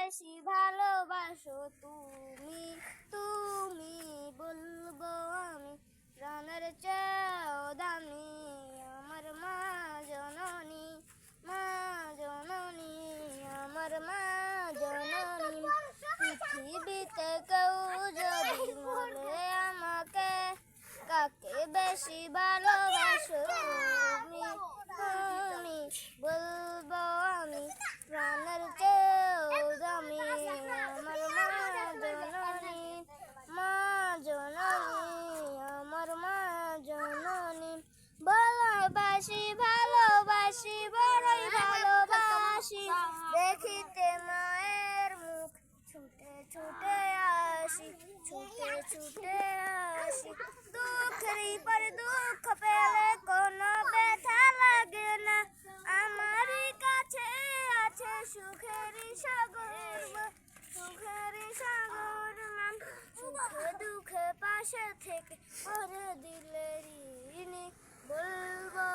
বেশি ভালোবাসো তুমি, তুমি বলবো আমি প্রাণের চেয়েও দামি আমার মা জননী, মা জননী, আমার মা জননী। পৃথিবীতে কেউ যদি বলে আমাকে কাকে বেশি ভালোবাসো তুমি, তুমি বলবো আমি প্রাণের চেয়েও দামি আমার মা জননী, মা জননী, আমার মা জননী। ভালোবাসি ভালোবাসি বড়ই ভালোবাসি, দেখিতে মায়ের মুখ ছুটে ছুটে আসি, ছুটে ছুটে আসি। দুঃখেরই পর দুঃখ পেলে কোনো ব্যথা লাগে না, আমারই কাছে আছে সুখেরই সাগর, সুখেরই সাগর মা। সুখে দুঃখে পাশে থেকে করে দিলে ঋণী, বলবো